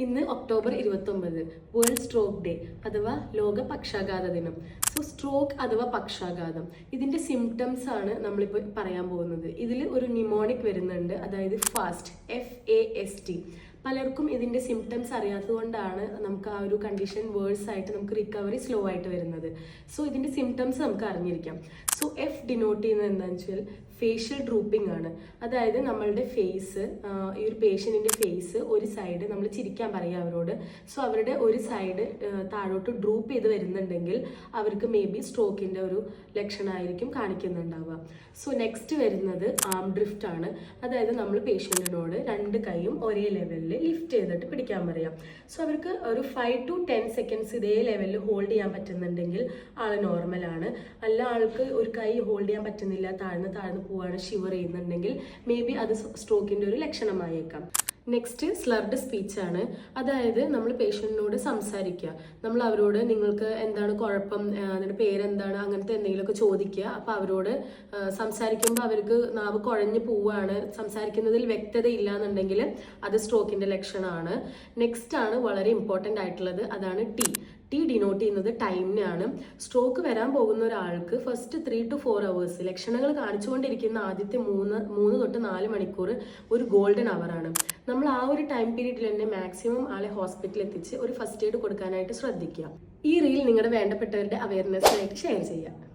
ഇന്ന് October 29 world stroke day അഥവാ ലോക പക്ഷാഘാത ദിനം. സോ സ്ട്രോക്ക് അഥവാ പക്ഷാഘാതം ഇതിന്റെ സിംറ്റംസ് ആണ് നമ്മളിപ്പോൾ പറയാൻ പോകുന്നത്. ഇതിൽ ഒരു ന്യൂമോണിക് വരുന്നുണ്ട്, അതായത് FAST. പലർക്കും ഇതിന്റെ സിംറ്റംസ് അറിയാത്തത് കൊണ്ടാണ് നമുക്ക് ആ ഒരു കണ്ടീഷൻ വേഴ്സ് ആയിട്ട് നമുക്ക് റിക്കവറി സ്ലോ ആയിട്ട് വരുന്നത്. സോ ഇതിന്റെ സിംറ്റംസ് നമുക്ക് അറിഞ്ഞിരിക്കാം. സോ F ഡിനോട്ട് ചെയ്യുന്നത് എന്താണെന്ന് വെച്ചാൽ ഫേഷ്യൽ ഡ്രൂപ്പിംഗ് ആണ്. അതായത് നമ്മളുടെ ഫേസ്, ഈ ഒരു പേഷ്യൻറ്റിൻ്റെ ഫേസ് ഒരു സൈഡ് നമ്മൾ ചിരിക്കാൻ പറയുക അവരോട്. സോ അവരുടെ ഒരു സൈഡ് താഴോട്ട് ഡ്രൂപ്പ് ചെയ്ത് വരുന്നുണ്ടെങ്കിൽ അവർക്ക് മേ ബി സ്ട്രോക്കിൻ്റെ ഒരു ലക്ഷണമായിരിക്കും കാണിക്കുന്നുണ്ടാവുക. സോ നെക്സ്റ്റ് വരുന്നത് ആം ഡ്രിഫ്റ്റ് ആണ്. അതായത് നമ്മൾ പേഷ്യൻറ്റിനോട് രണ്ട് കൈയും ഒരേ ലെവലിൽ ലിഫ്റ്റ് ചെയ്തിട്ട് പിടിക്കാൻ പറയാം. സോ അവർക്ക് ഒരു 5 to 10 seconds ഇതേ ലെവലിൽ ഹോൾഡ് ചെയ്യാൻ പറ്റുന്നുണ്ടെങ്കിൽ ആൾ നോർമലാണ്. അല്ല ആൾക്ക് ഒരു കൈ ഹോൾഡ് ചെയ്യാൻ പറ്റുന്നില്ല, താഴ്ന്ന് പോവാണ്, ഷിവർ ചെയ്യുന്നുണ്ടെങ്കിൽ മേ ബി അത് സ്ട്രോക്കിൻ്റെ ഒരു ലക്ഷണമായേക്കാം. നെക്സ്റ്റ് സ്ലർഡ് സ്പീച്ച് ആണ്. അതായത് നമ്മൾ പേഷ്യൻറ്റിനോട് സംസാരിക്കുക, നമ്മൾ അവരോട് നിങ്ങൾക്ക് എന്താണ് കുഴപ്പം, നിങ്ങളുടെ പേരെന്താണ്, അങ്ങനത്തെ എന്തെങ്കിലുമൊക്കെ ചോദിക്കുക. അപ്പോൾ അവരോട് സംസാരിക്കുമ്പോൾ അവർക്ക് നാവ് കുഴഞ്ഞു പോവുകയാണ്, സംസാരിക്കുന്നതിൽ വ്യക്തത ഇല്ല എന്നുണ്ടെങ്കിൽ അത് സ്ട്രോക്കിൻ്റെ ലക്ഷണമാണ്. നെക്സ്റ്റ് ആണ് വളരെ ഇമ്പോർട്ടൻ്റ് ആയിട്ടുള്ളത്, അതാണ് ടി ഡിനോട്ട് ചെയ്യുന്നത് ടൈമിനെയാണ്. സ്ട്രോക്ക് വരാൻ പോകുന്ന ഒരാൾക്ക് ഫസ്റ്റ് 3 to 4 hours ലക്ഷണങ്ങൾ കാണിച്ചുകൊണ്ടിരിക്കുന്ന ആദ്യത്തെ 3 to 4 മണിക്കൂർ ഒരു ഗോൾഡൻ അവറാണ്. നമ്മൾ ആ ഒരു ടൈം പീരീഡിൽ തന്നെ മാക്സിമം ആളെ ഹോസ്പിറ്റലിൽ എത്തിച്ച് ഒരു ഫസ്റ്റ് എയ്ഡ് കൊടുക്കാനായിട്ട് ശ്രദ്ധിക്കുക. ഈ റീൽ നിങ്ങളുടെ വേണ്ടപ്പെട്ടവരുടെ അവയർനെസ്സിനായിട്ട് ഷെയർ ചെയ്യുക.